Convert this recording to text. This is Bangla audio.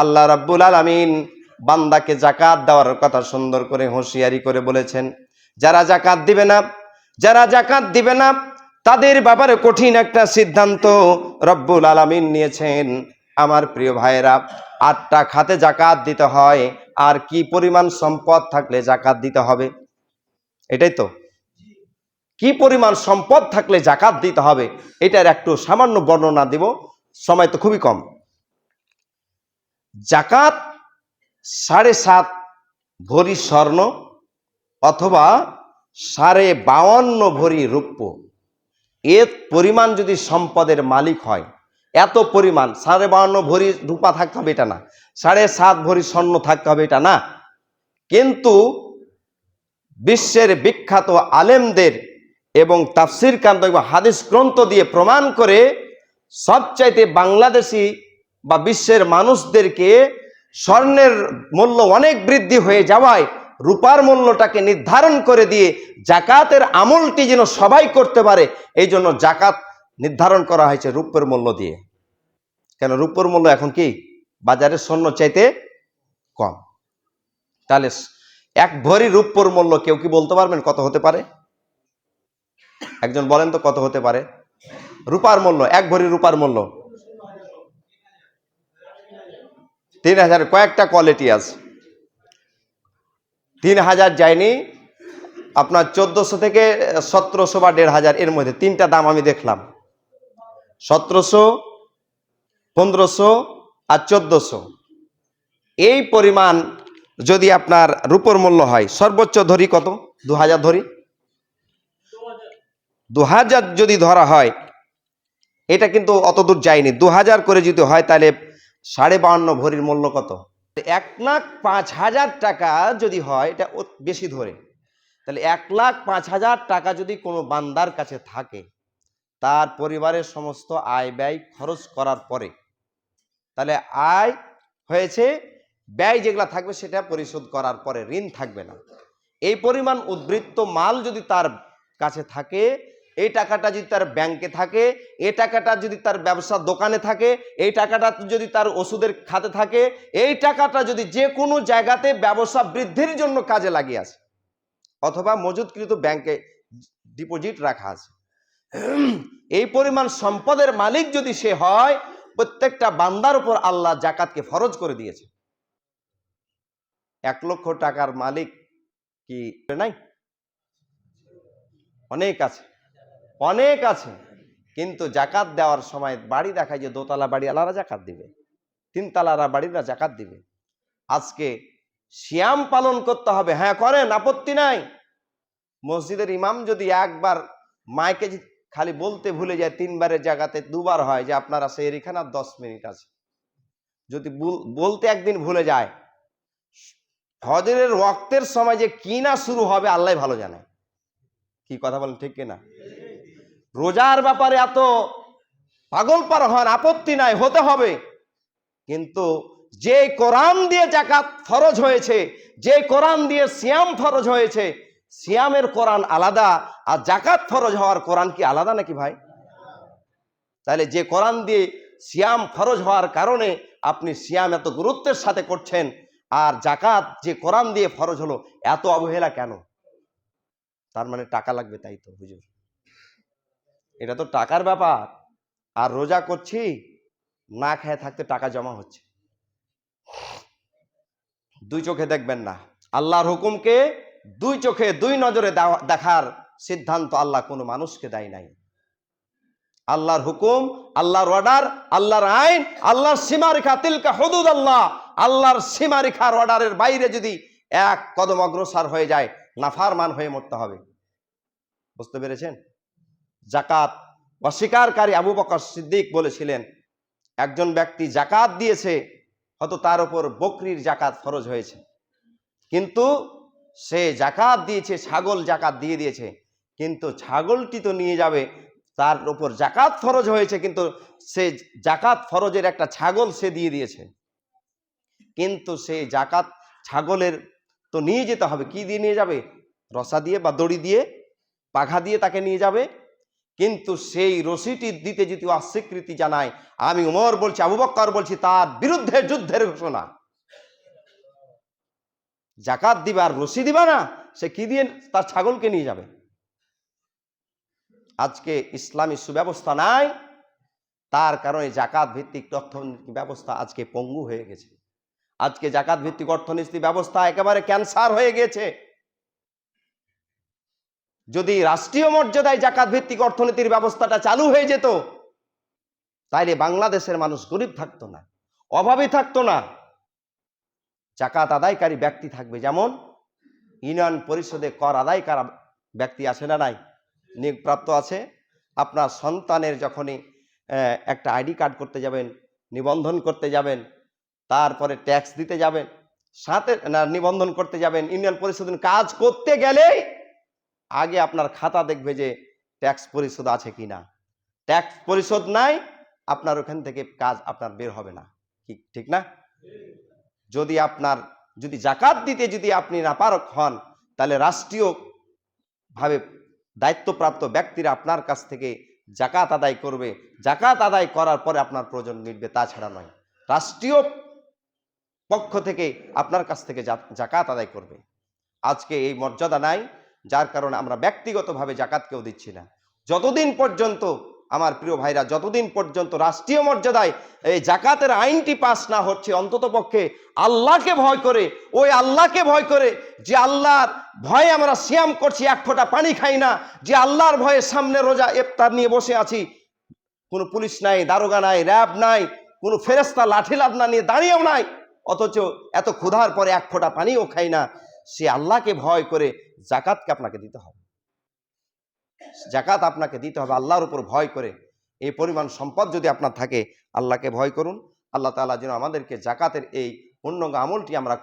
আল্লাহ রাব্বুল আলামিন বান্দাকে যাকাত দেওয়ার কথা সুন্দর করে হুঁশিয়ারি করে বলেছেন। যারা যাকাত দিবে না তাদের ব্যাপারে কঠিন একটা সিদ্ধান্ত রব্বুল আলামিন নিয়েছেন। আমার প্রিয় ভাইয়েরা, 8টা খাতে যাকাত দিতে হয়। আর কি পরিমাণ সম্পদ থাকলে যাকাত দিতে হবে, এটাই তো। কি পরিমাণ সম্পদ থাকলে যাকাত দিতে হবে এটার একটু সামান্য বর্ণনা দিব, সময় তো খুবই কম। যাকাত 7.5 ভরি স্বর্ণ অথবা 52.5 ভরি রৌপ্য, এর পরিমাণ যদি সম্পদের মালিক হয়, এত পরিমাণ 52.5 ভরি রূপা থাকতে হবে এটা না, 7.5 ভরি স্বর্ণ থাকতে হবে এটা না, কিন্তু বিশ্বের বিখ্যাত আলেমদের এবং তাফসির কান্ত এবং হাদিস গ্রন্থ দিয়ে প্রমাণ করে সবচাইতে বাংলাদেশি বা বিশ্বের মানুষদেরকে স্বর্ণের মূল্য অনেক বৃদ্ধি হয়ে যাওয়ায় রূপার মূল্যটাকে নির্ধারণ করে দিয়ে যাকাতের আমলটি যেন সবাই করতে পারে, এই জন্য যাকাত নির্ধারণ করা হয়েছে রূপের মূল্য দিয়ে। কেন? রূপের মূল্য এখন কি বাজারে স্বর্ণ চাইতে কম। তাহলে 1 ভরি রূপর মূল্য কেউ কি বলতে পারবেন কত হতে পারে? একজন বলেন তো কত হতে পারে রূপার মূল্য? 1 ভরি রূপার মূল্য 3000। কয়েকটা কোয়ালিটি আছে, 3000 যায়নি, আপনার 1400 থেকে 1700 বা 1500 এর মধ্যে 3টা দাম আমি দেখলাম, 1700, 1500 আর 1400। এই পরিমাণ যদি আপনার রূপর মূল্য হয়, সর্বোচ্চ ধরি কত? 2000 ধরি, 2000 যদি ধরা হয়, এটা কিন্তু অত দূর যায়নি। 2000 করে যদি হয় তাহলে 52.5 ভরির মূল্য কত? 1,05,000 টাকা যদি হয়, এটা বেশি ধরে, তাহলে 1,05,000 টাকা যদি কোনো বান্দার কাছে থাকে, তার পরিবারের সমস্ত আয় ব্যয় খরচ করার পরে, তাহলে আয় হয়েছে, ব্যয় যেগুলা থাকবে সেটা পরিশোধ করার পরে ঋণ থাকবে না। এই পরিমাণ উদ্বৃত্ত মাল যদি তার কাছে থাকে, এই টাকাটা যদি তার ব্যাংকে থাকে, এই টাকাটা যদি তার ব্যবসার দোকানে থাকে, এই টাকাটা যদি তার ওষুধের খাতে থাকে, এই টাকাটা যদি যে কোনো জায়গাতে ব্যবসা বৃদ্ধির জন্য কাজে লাগিয়ে আছে অথবা মজুদকৃত ব্যাংকে ডিপোজিট রাখা আছে, এই পরিমাণ সম্পদের মালিক যদি সে হয়, প্রত্যেকটা বান্দার উপর আল্লাহ যাকাতকে ফরজ করে দিয়েছে। 1 লক্ষ টাকার মালিক কি নাই? অনেক আছে, কিন্তু যাকাত দেওয়ার সময় বাড়ি দেখায় যে দোতলা বাড়ি আলাদা যাকাত দিবে, 3 তলারা বাড়িরা যাকাত দিবে। আজকে সিয়াম পালন করতে হবে, হ্যাঁ করেন, আপত্তি নাই। মসজিদের ইমাম যদি একবার মাইকে খালি বলতে ভুলে যায়, 3 বারের জায়গাতে 2 বার হয় যে আপনারা সেই এখানে 10 মিনিট আছে, যদি বলতে একদিন ভুলে যায়, ফজরের ওয়াক্তের সময় যে কি না শুরু হবে আল্লাহ ভালো জানে। কি কথা বলেন, ঠিক কিনা? রোজার ব্যাপারে এত পাগল পার হন, আপত্তি নাই, হতে হবে, কিন্তু যে কোরআন দিয়ে যাকাত ফরজ হয়েছে, যে কোরআন দিয়ে সিয়াম ফরজ হয়েছে, সিয়ামের কোরআন আলাদা আর যাকাত ফরজ হওয়ার কোরআন কি আলাদা নাকি ভাই? তাহলে যে কোরআন দিয়ে সিয়াম ফরজ হওয়ার কারণে আপনি সিয়াম এত গুরুত্বের সাথে করছেন, আর যাকাত যে কোরআন দিয়ে ফরজ হলো এত অবহেলা কেন? তার মানে টাকা লাগবে, তাই তো হুজুর? এটা তো টাকার ব্যাপার। আর রোজা করছি, না খেয়ে থাকতে টাকা জমা হচ্ছে। 2 চোখে দেখবেন না, আল্লাহর হুকুমকে 2 চোখে 2 নজরে দেখার সিদ্ধান্ত আল্লাহ কোনো মানুষকে দেয় নাই। আল্লাহর হুকুম, আল্লাহর অর্ডার, আল্লাহর আইন, আল্লাহর সীমারেখা, তিলকা হুদুদ আল্লাহ, আল্লাহর সীমারেখার অর্ডারের বাইরে যদি 1 কদম অগ্রসর হয়ে যায়, নাফরমান হয়ে মরতে হবে। বুঝতে পেরেছেন? যাকাত অস্বীকারী আবু বকর সিদ্দিক বলেছিলেন, একজন ব্যক্তি যাকাত দিয়েছে, হয়তো তার উপর বকরির যাকাত ফরজ হয়েছে, কিন্তু সে যাকাত দিয়েছে, ছাগল যাকাত দিয়ে দিয়েছে, কিন্তু ছাগলটি তো নিয়ে যাবে, তার উপর যাকাত ফরজ হয়েছে, কিন্তু সে যাকাত ফরজের একটা ছাগল সে দিয়ে দিয়েছে, কিন্তু সে যাকাত ছাগলের তো নিয়ে যেতে হবে, কি দিয়ে নিয়ে যাবে? রসা দিয়ে বা দড়ি দিয়ে, পাখা দিয়ে তাকে নিয়ে যাবে, কিন্তু সেই রশিটি দিতে যদি অস্বীকৃতি জানায়, আমি উমর বলছি, আবু বকর বলছি, তার বিরুদ্ধে যুদ্ধের ঘোষণা। জাকাত দিবা আর রশি দিবা না, সে কি দিয়ে তার ছাগলকে নিয়ে যাবে? আজকে ইসলামী সুব্যবস্থা নাই, তার কারণে জাকাত ভিত্তিক অর্থনৈতিক ব্যবস্থা আজকে পঙ্গু হয়ে গেছে। আজকে জাকাত ভিত্তিক অর্থনৈতিক ব্যবস্থা একেবারে ক্যান্সার হয়ে গেছে। যদি রাষ্ট্রীয় মর্যাদায় জাকাত ভিত্তিক অর্থনীতির ব্যবস্থাটা চালু হয়ে যেত, তাইলে বাংলাদেশের মানুষ গরিব থাকতো না, অভাবী থাকতো না। জাকাত আদায়কারী ব্যক্তি থাকবে, যেমন ইউনিয়ন পরিষদে কর আদায়কারী ব্যক্তি আছে না নাই, নিয়োগপ্রাপ্ত আছে। আপনার সন্তানের যখনই একটা আইডি কার্ড করতে যাবেন, নিবন্ধন করতে যাবেন, তারপরে ট্যাক্স দিতে যাবেন, সাথে নিবন্ধন করতে যাবেন, ইউনিয়ন পরিষদ কাজ করতে গেলেই আগে আপনার খাতা দেখবে যে ট্যাক্স পরিশোধ আছে কিনা। ট্যাক্স পরিশোধ নাই, আপনার ওখান থেকে কাজ আপনার বের হবে না। ঠিক না? যদি জাকাত দিতে যদি আপনি নাপারক হন, তাহলে রাষ্ট্রীয় ভাবে দায়িত্বপ্রাপ্ত ব্যক্তিরা আপনার কাছ থেকে জাকাত আদায় করবে। জাকাত আদায় করার পরে আপনার প্রয়োজন মিটবে, তাছাড়া নয়। রাষ্ট্রীয় পক্ষ থেকে আপনার কাছ থেকে জাকাত আদায় করবে। আজকে এই মর্যাদা নাই, যার কারণে আমরা ব্যক্তিগতভাবে জাকাত কেউ দিচ্ছি না। যতদিন পর্যন্ত আমার প্রিয় ভাইরা, যতদিন পর্যন্ত রাষ্ট্রীয় মর্যাদায় এই জাকাতের আইনটি পাস না হচ্ছে, অন্তত পক্ষে আল্লাহকে ভয় করে, ওই আল্লাহকে ভয় করে, যে আল্লাহর ভয়ে আমরা সিয়াম করছি, এক ফোঁটা পানি খাই না, যে আল্লাহর ভয়ে সামনে রোজা ইফতার নিয়ে বসে আছি, কোনো পুলিশ নাই, দারোগা নাই, র্যাব নাই, কোনো ফেরেস্তা লাঠি লাদনা নিয়ে দাঁড়িয়েও নাই, অথচ এত ক্ষুধার পরে এক ফোঁটা পানিও খাই না, সে আল্লাহকে ভয় করে জাকাতকে আপনাকে দিতে হবে। জাকাত আপনাকে দিতে হবে আল্লাহর উপর ভয় করে। এই পরিমাণ সম্পদ যদি আপনার থাকে, আল্লাহকে ভয় করুন। আল্লাহ তাআলা যেন আমাদেরকে জাকাতের এই পূর্ণাঙ্গ আমলটি আমরা